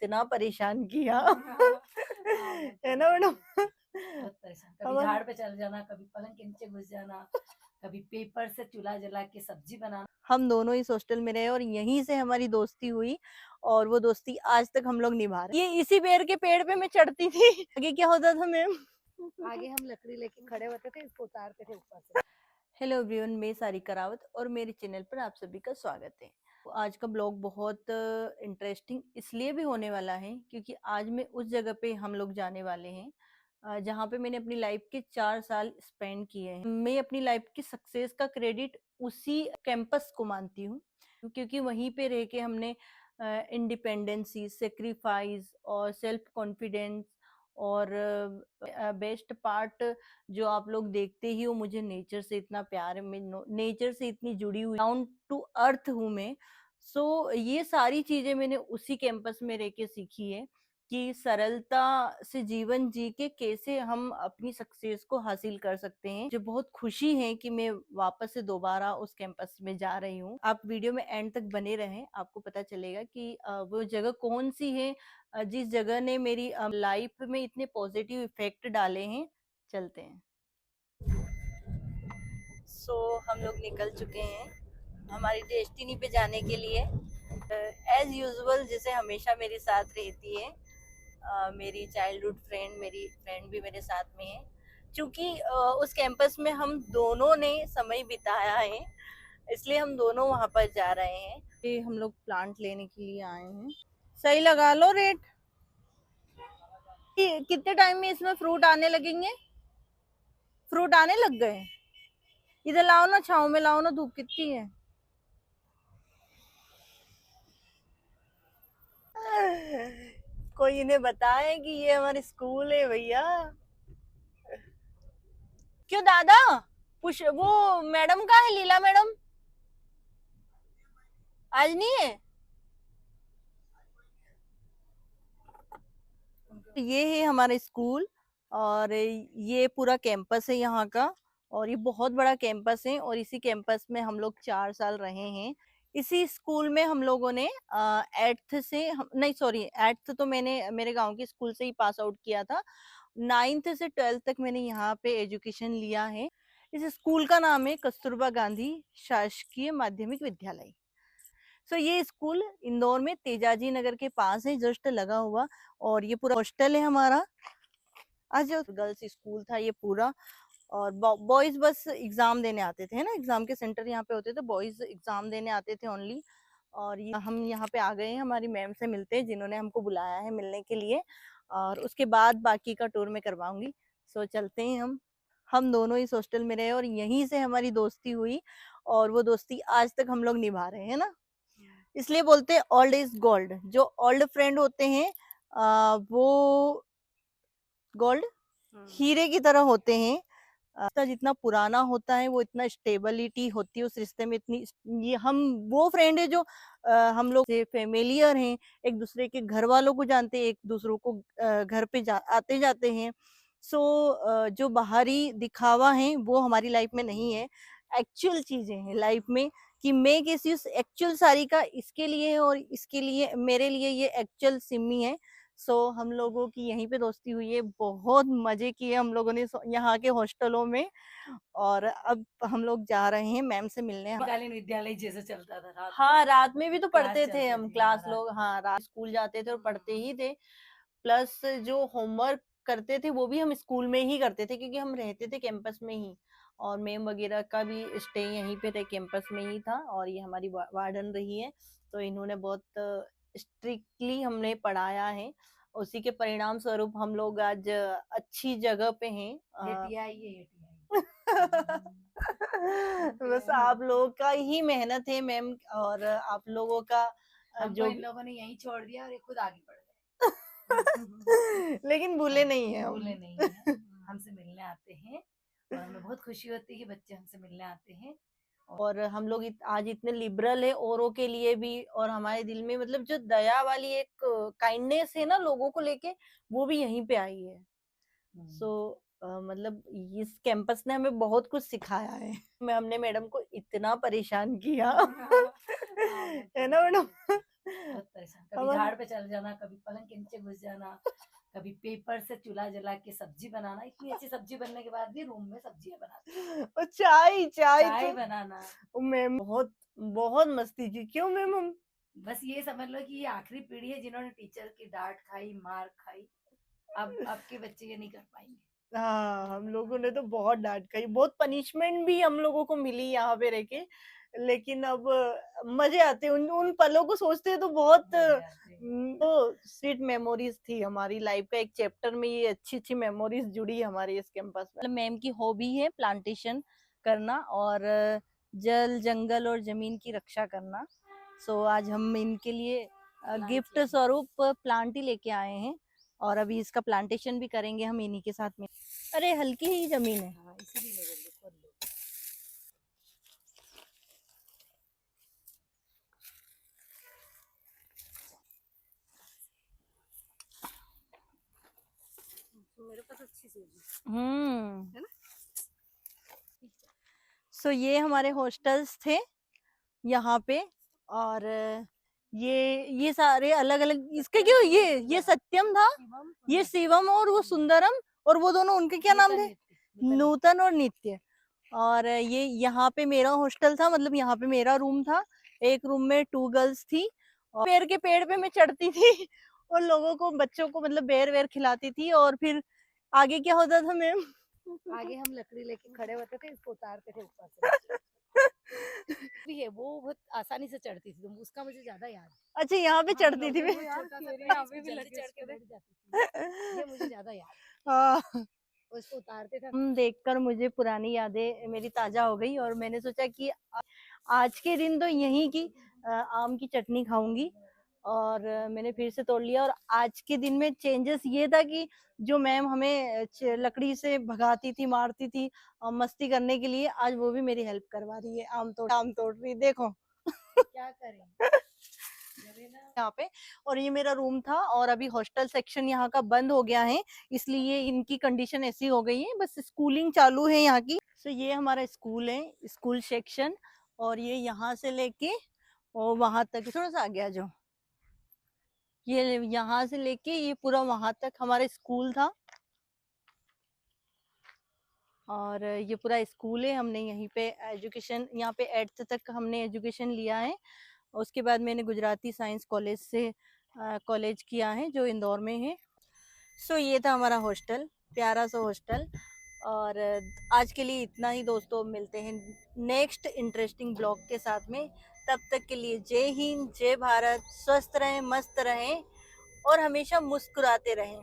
इतना परेशान किया हाँ, वो तो है ना मैडम। बहुत परेशान, कभी हमारे झाड़ पे चढ़ जाना, कभी पलंग के नीचे घुस जाना, कभी पेपर से चूल्हा जला के सब्जी बनाना। हम दोनों इस हॉस्टल में रहे और यहीं से हमारी दोस्ती हुई और वो दोस्ती आज तक हम लोग निभा रहे हैं। ये इसी पेड़ के पेड़ पे मैं चढ़ती थी। आगे क्या होता था मैम? आगे हम लकड़ी लेके खड़े होते थे, इसको उतारते थे ऊपर से। हेलो एवरीवन, मैं सारिका रावत और मेरे चैनल पर आप सभी का स्वागत है। तो आज का ब्लॉग बहुत इंटरेस्टिंग इसलिए भी होने वाला है क्योंकि आज मैं उस जगह पे हम लोग जाने वाले हैं जहाँ पे मैंने अपनी लाइफ के 4 साल स्पेंड किए हैं। मैं अपनी लाइफ की सक्सेस का क्रेडिट उसी कैंपस को मानती हूँ क्योंकि वहीं पे रह के हमने इंडिपेंडेंसी, सेक्रीफाइस और सेल्फ कॉन्फिडेंस और बेस्ट पार्ट जो आप लोग देखते ही हो, मुझे नेचर से इतना प्यार है, मैं नेचर से इतनी जुड़ी हुई, डाउन टू अर्थ हूँ मैं। सो ये सारी चीजें मैंने उसी कैंपस में रह के सीखी है कि सरलता से जीवन जी के कैसे हम अपनी सक्सेस को हासिल कर सकते हैं। मुझे बहुत खुशी है कि मैं वापस से दोबारा उस कैंपस में जा रही हूँ। आप वीडियो में एंड तक बने रहें, आपको पता चलेगा कि वो जगह कौन सी है जिस जगह ने मेरी लाइफ में इतने पॉजिटिव इफेक्ट डाले हैं। चलते हैं। सो हम लोग निकल चुके हैं हमारी डेस्टिनी पे जाने के लिए। एज यूजुअल जैसे हमेशा मेरे साथ रहती है मेरी चाइल्डहुड फ्रेंड, मेरी फ्रेंड भी मेरे साथ में है क्योंकि उस कैंपस में हम दोनों ने समय बिताया है, इसलिए हम दोनों वहां पर जा रहे हैं। ये हम लोग प्लांट लेने के लिए आए हैं। सही लगा लो रेट। कितने टाइम में इसमें फ्रूट आने लगेंगे? फ्रूट आने लग गए? इधर लाओ ना, छाँव में लाओ ना, धूप कितनी है। कोई इन्हें बताए कि ये हमारे स्कूल है भैया। क्यों दादा? पुश वो मैडम कहाँ है, लीला मैडम? आज नहीं है? ये है हमारा स्कूल और ये पूरा कैंपस है यहाँ का और ये बहुत बड़ा कैंपस है और इसी कैंपस में हम लोग 4 साल रहे हैं। इसी स्कूल में हम लोगों ने एट्थ से नहीं सॉरी, एट्थ तो मैंने मेरे गांव के स्कूल से ही पास आउट किया था। 9th से 12th तक मैंने यहाँ पे एजुकेशन लिया है। इस स्कूल का नाम है कस्तूरबा गांधी शासकीय माध्यमिक विद्यालय। सो ये स्कूल इंदौर में तेजाजी नगर के पास है, जस्ट लगा हुआ। और ये पूरा हॉस्टल है हमारा। आज गर्ल्स स्कूल था ये पूरा और बॉयज बस एग्जाम देने आते थे, है ना, एग्जाम के सेंटर यहाँ पे होते थे, बॉयज एग्जाम देने आते थे ओनली। और ये हम यहाँ पे आ गए हैं हमारी मैम से मिलते हैं जिन्होंने हमको बुलाया है मिलने के लिए और उसके बाद बाकी का टूर मैं करवाऊंगी। सो चलते हैं हम दोनों इस हॉस्टल में रहे और यहीं से हमारी दोस्ती हुई और वो दोस्ती आज तक हम लोग निभा रहे हैं ना। इसलिए बोलते हैं ओल्ड इज गोल्ड। जो ओल्ड फ्रेंड होते हैं वो गोल्ड हीरे की तरह होते हैं। रिश्ता जितना पुराना होता है वो इतना स्टेबिलिटी होती है उस रिश्ते में, इतनी ये हम वो फ्रेंड है जो हम लोग से फेमिलियर हैं, एक दूसरे के घर वालों को जानते हैं, एक दूसरों को घर पे आते जाते हैं। सो जो बाहरी दिखावा है वो हमारी लाइफ में नहीं है, एक्चुअल चीजें हैं लाइफ में कि मैं किसी उस एक्चुअल सारिका इसके लिए है और इसके लिए मेरे लिए ये एक्चुअल सिमी है। सो हम लोगों की यहीं पे दोस्ती हुई है, बहुत मजे किए हम लोगों ने यहाँ के हॉस्टलों में। और अब हम लोग जा रहे हैं मैम से मिलने। कालीन विद्यालय जैसे चलता था रात हाँ, रात में भी तो क्लास पढ़ते थे चलते हम, थे, हाँ क्लास रात। लोग, हाँ रात स्कूल जाते थे और पढ़ते ही थे। प्लस जो होमवर्क करते थे वो भी हम स्कूल में ही करते थे क्योंकि हम रहते थे कैंपस में ही और मैम वगैरह का भी स्टे यहीं पे थे, कैंपस में ही था। और ये हमारी वार्डन रही है तो इन्होंने बहुत स्ट्रिक्टली हमने पढ़ाया है, उसी के परिणाम स्वरूप हम लोग आज अच्छी जगह पे हैं। ये टीआई है, ये टीआई। बस आप लोगों का ही मेहनत है मैम और आप लोगों का हमको जो इन लोगों ने यहीं छोड़ दिया और ये खुद आगे बढ़ गए। लेकिन भूले नहीं है भूले नहीं है, हमसे मिलने आते हैं और हमें बहुत खुशी होती है कि बच्चे हमसे मिलने आते हैं। और हम लोग आज इतने लिबरल है औरों के लिए भी और हमारे दिल में मतलब जो दया वाली एक काइंडनेस है ना लोगों को लेके, वो भी यहीं पे आई है। सो मतलब इस कैंपस ने हमें बहुत कुछ सिखाया है। हमने मैडम को इतना परेशान किया हाँ, वो तो है ना मैडम। बहुत परेशान, कभी हमारे झाड़ पे चल जाना, कभी पलंग के नीचे घुस जाना, कभी पेपर से चूल्हा जला के सब्जी बनाना। इतनी अच्छी सब्जी बनने के बाद भी रूम में सब्जियां बनाते थे। और चाय चाय चाय तो बनाना। मैम बहुत बहुत मस्ती की, क्यों मैम हम। बस ये समझ लो कि ये आखिरी पीढ़ी है जिन्होंने टीचर की डांट खाई, मार खाई। अब के बच्चे ये नहीं कर पाएंगे। हाँ, हम लोगों ने तो बहुत डांट खाई, बहुत पनिशमेंट भी हम लोगों को मिली यहाँ पे रह के, लेकिन अब मजे आते हैं उन उन पलों को सोचते हैं तो बहुत मजे आते हैं। तो स्वीट मेमोरीज थी हमारी लाइफ का एक चैप्टर में, ये अच्छी अच्छी मेमोरीज जुड़ी हमारे इस कैंपस में। मतलब मैम की हॉबी है प्लांटेशन करना और जल जंगल और जमीन की रक्षा करना। सो आज हम इनके लिए गिफ्ट स्वरूप प्लांट ही लेके आए हैं और अभी इसका प्लांटेशन भी करेंगे हम इन्हीं के साथ में। अरे हल्की ही जमीन है। हाँ, इसीलिए बोल रही हूँ, खोद लो। तो मेरे पास अच्छी चीज है ना। सो ये हमारे हॉस्टल्स थे यहाँ पे और ये सारे अलग अलग, इसके क्यों ये सत्यम था, ये शिवम और वो सुंदरम, और वो दोनों उनके क्या नाम थे, नूतन और नित्य। और ये यहाँ पे मेरा हॉस्टल था, मतलब यहाँ पे मेरा रूम था, एक रूम में 2 गर्ल्स थी और पेड़ के पेड़ पे मैं चढ़ती थी और लोगों को बच्चों को मतलब बेर वेर खिलाती थी और फिर आगे क्या होता था मैम। आगे हम लकड़ी लेके खड़े होते थे, इसको उतारते थे ऊपर से नीचे। भी है वो बहुत आसानी से चढ़ती थी, तो उसका मुझे ज्यादा याद है। अच्छा यहाँ पे हाँ, चढ़ती थी मैं। छोटा सा पेड़ यहाँ पे भी जल्दी चढ़ के बैठ जाती थी, ये मुझे ज्यादा याद है। हाँ, और इसको उतारते थे। देखकर मुझे पुरानी यादें मेरी ताजा हो गई और मैंने सोचा कि आज के दिन तो यहीं की आम की चटनी खाऊंगी और मैंने फिर से तोड़ लिया। और आज के दिन में चेंजेस ये था कि जो मैम हमें लकड़ी से भगाती थी, मारती थी मस्ती करने के लिए, आज वो भी मेरी हेल्प करवा रही है, आम तोड़ रही, देखो। क्या करें यहाँ पे। और ये मेरा रूम था और अभी हॉस्टल सेक्शन यहाँ का बंद हो गया है, इसलिए इनकी कंडीशन ऐसी हो गई है, बस स्कूलिंग चालू है यहाँ की। तो ये हमारा स्कूल है, स्कूल सेक्शन, और ये यहाँ से लेके और वहां तक, थोड़ा सा आगे आ जाओ, ये यहाँ से लेके ये पूरा वहां तक हमारा स्कूल था। और ये पूरा स्कूल है, हमने यहीं पे एजुकेशन, यहाँ पे 8th तक हमने एजुकेशन लिया है। उसके बाद मैंने गुजराती साइंस कॉलेज से कॉलेज किया है जो इंदौर में है। सो ये था हमारा हॉस्टल, प्यारा सा हॉस्टल। और आज के लिए इतना ही दोस्तों, मिलते हैं नेक्स्ट इंटरेस्टिंग ब्लॉग के साथ में। तब तक के लिए जय हिंद, जय भारत, स्वस्थ रहें, मस्त रहें और हमेशा मुस्कुराते रहें।